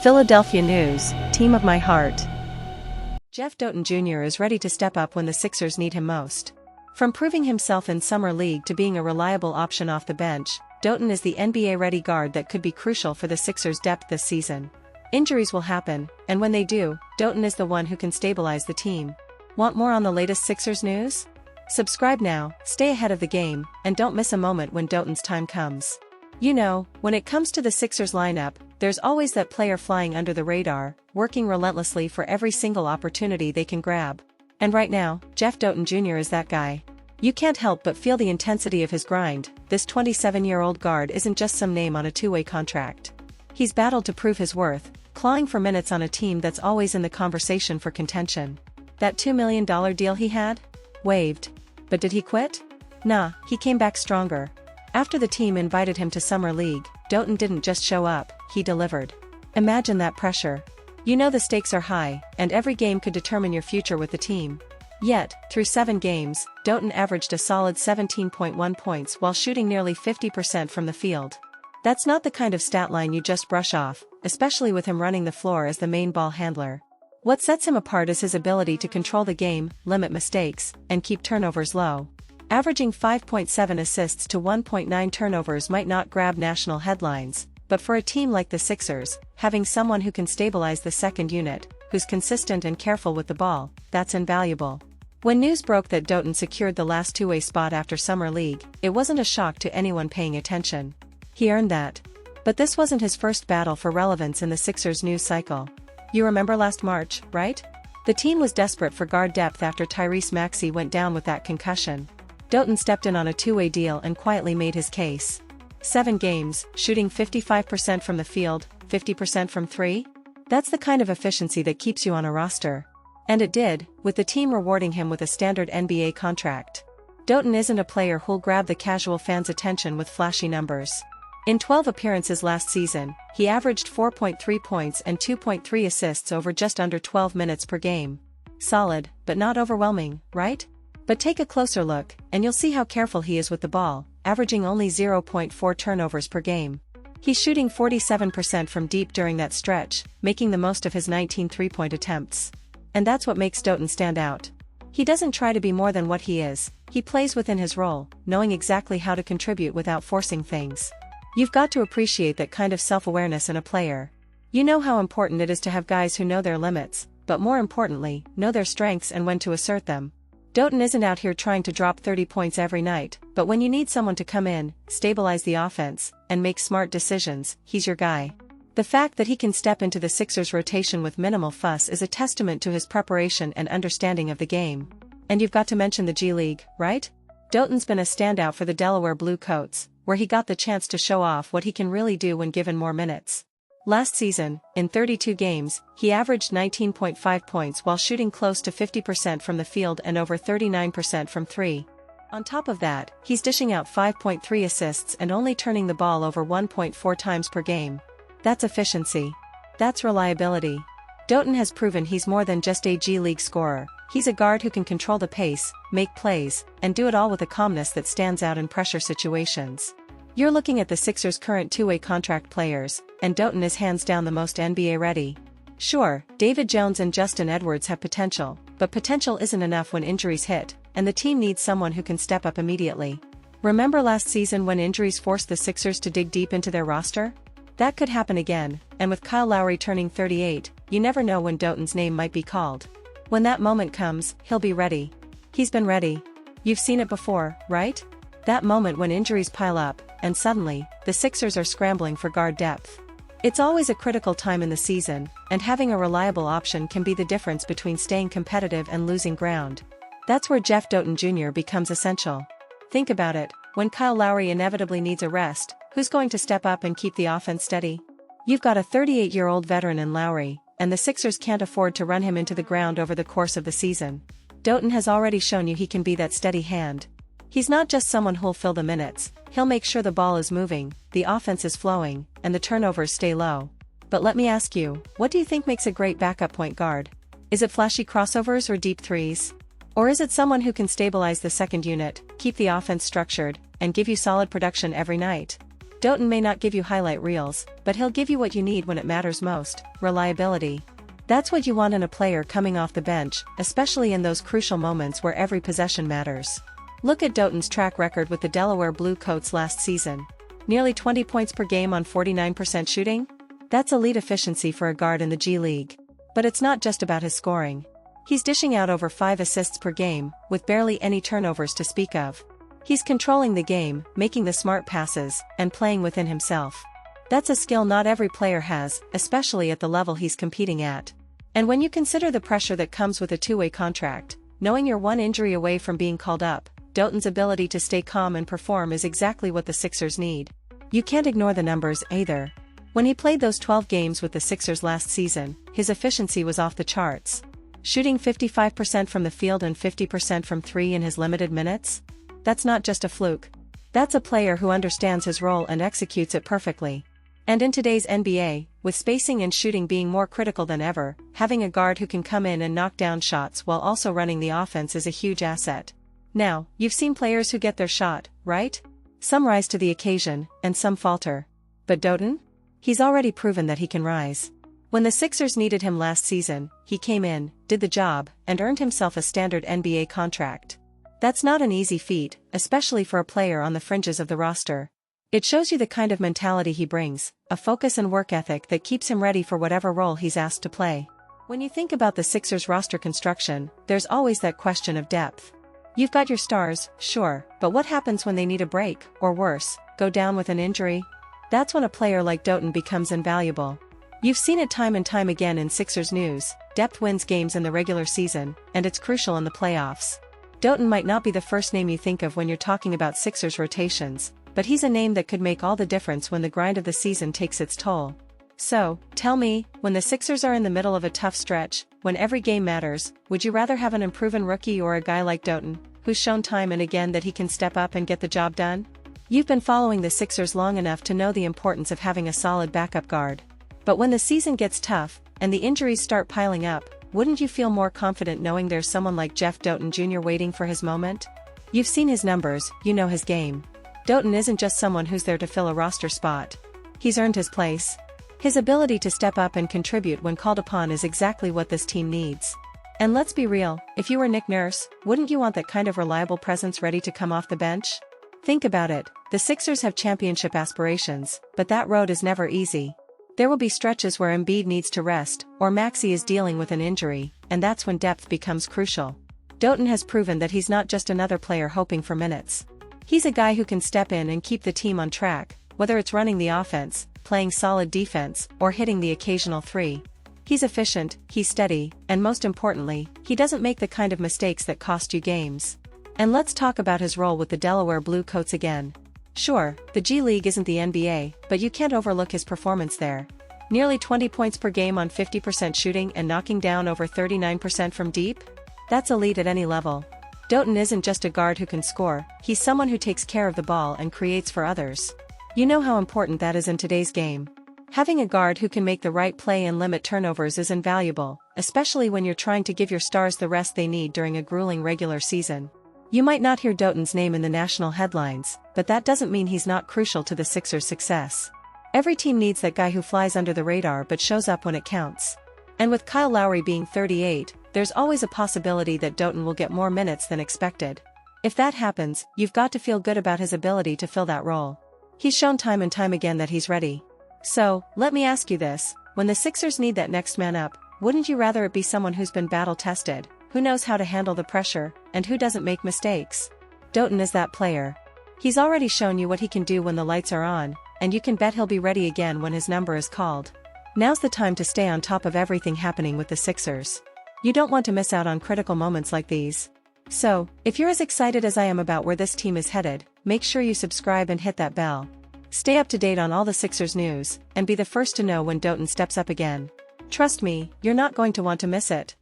Philadelphia News, team of my heart. Jeff Dowtin Jr. is ready to step up when the Sixers need him most. From proving himself in Summer League to being a reliable option off the bench, Dowtin is the NBA-ready guard that could be crucial for the Sixers' depth this season. Injuries will happen, and when they do, Dowtin is the one who can stabilize the team. Want more on the latest Sixers news? Subscribe now, stay ahead of the game, and don't miss a moment when Dowtin's time comes. You know, when it comes to the Sixers lineup, there's always that player flying under the radar, working relentlessly for every single opportunity they can grab. And right now, Jeff Dowtin Jr. is that guy. You can't help but feel the intensity of his grind. This 27-year-old guard isn't just some name on a two-way contract. He's battled to prove his worth, clawing for minutes on a team that's always in the conversation for contention. That $2 million deal he had? Waived. But did he quit? Nah, he came back stronger. After the team invited him to Summer League, Dowtin didn't just show up, he delivered. Imagine that pressure. You know the stakes are high, and every game could determine your future with the team. Yet, through 7 games, Dowtin averaged a solid 17.1 points while shooting nearly 50% from the field. That's not the kind of stat line you just brush off, especially with him running the floor as the main ball handler. What sets him apart is his ability to control the game, limit mistakes, and keep turnovers low. Averaging 5.7 assists to 1.9 turnovers might not grab national headlines, but for a team like the Sixers, having someone who can stabilize the second unit, who's consistent and careful with the ball, that's invaluable. When news broke that Dowtin secured the last two-way spot after Summer League, it wasn't a shock to anyone paying attention. He earned that. But this wasn't his first battle for relevance in the Sixers news cycle. You remember last March, right? The team was desperate for guard depth after Tyrese Maxey went down with that concussion. Dowtin stepped in on a two-way deal and quietly made his case. 7 games, shooting 55% from the field, 50% from 3? That's the kind of efficiency that keeps you on a roster. And it did, with the team rewarding him with a standard NBA contract. Dowtin isn't a player who'll grab the casual fans' attention with flashy numbers. In 12 appearances last season, he averaged 4.3 points and 2.3 assists over just under 12 minutes per game. Solid, but not overwhelming, right? But take a closer look, and you'll see how careful he is with the ball, averaging only 0.4 turnovers per game. He's shooting 47% from deep during that stretch, making the most of his 19 three-point attempts. And that's what makes Dowtin stand out. He doesn't try to be more than what he is, he plays within his role, knowing exactly how to contribute without forcing things. You've got to appreciate that kind of self-awareness in a player. You know how important it is to have guys who know their limits, but more importantly, know their strengths and when to assert them. Dowtin isn't out here trying to drop 30 points every night, but when you need someone to come in, stabilize the offense, and make smart decisions, he's your guy. The fact that he can step into the Sixers rotation with minimal fuss is a testament to his preparation and understanding of the game. And you've got to mention the G League, right? Dowtin's been a standout for the Delaware Blue Coats, where he got the chance to show off what he can really do when given more minutes. Last season, in 32 games, he averaged 19.5 points while shooting close to 50% from the field and over 39% from 3. On top of that, he's dishing out 5.3 assists and only turning the ball over 1.4 times per game. That's efficiency. That's reliability. Dowtin has proven he's more than just a G League scorer. He's a guard who can control the pace, make plays, and do it all with a calmness that stands out in pressure situations. You're looking at the Sixers' current two-way contract players, and Dowtin is hands down the most NBA ready. Sure, David Jones and Justin Edwards have potential, but potential isn't enough when injuries hit, and the team needs someone who can step up immediately. Remember last season when injuries forced the Sixers to dig deep into their roster? That could happen again, and with Kyle Lowry turning 38, you never know when Dowtin's name might be called. When that moment comes, he'll be ready. He's been ready. You've seen it before, right? That moment when injuries pile up, and suddenly, the Sixers are scrambling for guard depth. It's always a critical time in the season, and having a reliable option can be the difference between staying competitive and losing ground. That's where Jeff Dowtin Jr. becomes essential. Think about it, when Kyle Lowry inevitably needs a rest, who's going to step up and keep the offense steady? You've got a 38-year-old veteran in Lowry, and the Sixers can't afford to run him into the ground over the course of the season. Dowtin has already shown you he can be that steady hand. He's not just someone who'll fill the minutes, he'll make sure the ball is moving, the offense is flowing, and the turnovers stay low. But let me ask you, what do you think makes a great backup point guard? Is it flashy crossovers or deep threes? Or is it someone who can stabilize the second unit, keep the offense structured, and give you solid production every night? Dowtin may not give you highlight reels, but he'll give you what you need when it matters most: reliability. That's what you want in a player coming off the bench, especially in those crucial moments where every possession matters. Look at Dowtin's track record with the Delaware Blue Coats last season. Nearly 20 points per game on 49% shooting? That's elite efficiency for a guard in the G League. But it's not just about his scoring. He's dishing out over 5 assists per game, with barely any turnovers to speak of. He's controlling the game, making the smart passes, and playing within himself. That's a skill not every player has, especially at the level he's competing at. And when you consider the pressure that comes with a two-way contract, knowing you're one injury away from being called up, Dowtin's ability to stay calm and perform is exactly what the Sixers need. You can't ignore the numbers either. When he played those 12 games with the Sixers last season, his efficiency was off the charts. Shooting 55% from the field and 50% from three in his limited minutes? That's not just a fluke. That's a player who understands his role and executes it perfectly. And in today's NBA, with spacing and shooting being more critical than ever, having a guard who can come in and knock down shots while also running the offense is a huge asset. Now, you've seen players who get their shot, right? Some rise to the occasion, and some falter. But Dowtin? He's already proven that he can rise. When the Sixers needed him last season, he came in, did the job, and earned himself a standard NBA contract. That's not an easy feat, especially for a player on the fringes of the roster. It shows you the kind of mentality he brings, a focus and work ethic that keeps him ready for whatever role he's asked to play. When you think about the Sixers roster construction, there's always that question of depth. You've got your stars, sure, but what happens when they need a break, or worse, go down with an injury? That's when a player like Dowtin becomes invaluable. You've seen it time and time again in Sixers news: depth wins games in the regular season, and it's crucial in the playoffs. Dowtin might not be the first name you think of when you're talking about Sixers rotations, but he's a name that could make all the difference when the grind of the season takes its toll. So, tell me, when the Sixers are in the middle of a tough stretch, when every game matters, would you rather have an unproven rookie or a guy like Dowtin, who's shown time and again that he can step up and get the job done? You've been following the Sixers long enough to know the importance of having a solid backup guard. But when the season gets tough, and the injuries start piling up, wouldn't you feel more confident knowing there's someone like Jeff Dowtin Jr. waiting for his moment? You've seen his numbers, you know his game. Dowtin isn't just someone who's there to fill a roster spot. He's earned his place. His ability to step up and contribute when called upon is exactly what this team needs. And let's be real, if you were Nick Nurse, wouldn't you want that kind of reliable presence ready to come off the bench? Think about it, the Sixers have championship aspirations, but that road is never easy. There will be stretches where Embiid needs to rest, or Maxey is dealing with an injury, and that's when depth becomes crucial. Dowtin has proven that he's not just another player hoping for minutes. He's a guy who can step in and keep the team on track, whether it's running the offense, playing solid defense, or hitting the occasional three. He's efficient, he's steady, and most importantly, he doesn't make the kind of mistakes that cost you games. And let's talk about his role with the Delaware Blue Coats again. Sure, the G League isn't the NBA, but you can't overlook his performance there. Nearly 20 points per game on 50% shooting and knocking down over 39% from deep? That's elite at any level. Dowtin isn't just a guard who can score, he's someone who takes care of the ball and creates for others. You know how important that is in today's game. Having a guard who can make the right play and limit turnovers is invaluable, especially when you're trying to give your stars the rest they need during a grueling regular season. You might not hear Dowtin's name in the national headlines, but that doesn't mean he's not crucial to the Sixers' success. Every team needs that guy who flies under the radar but shows up when it counts. And with Kyle Lowry being 38, there's always a possibility that Dowtin will get more minutes than expected. If that happens, you've got to feel good about his ability to fill that role. He's shown time and time again that he's ready. So, let me ask you this, when the Sixers need that next man up, wouldn't you rather it be someone who's been battle-tested, who knows how to handle the pressure, and who doesn't make mistakes? Dowtin is that player. He's already shown you what he can do when the lights are on, and you can bet he'll be ready again when his number is called. Now's the time to stay on top of everything happening with the Sixers. You don't want to miss out on critical moments like these. So, if you're as excited as I am about where this team is headed, make sure you subscribe and hit that bell. Stay up to date on all the Sixers news, and be the first to know when Dowtin steps up again. Trust me, you're not going to want to miss it.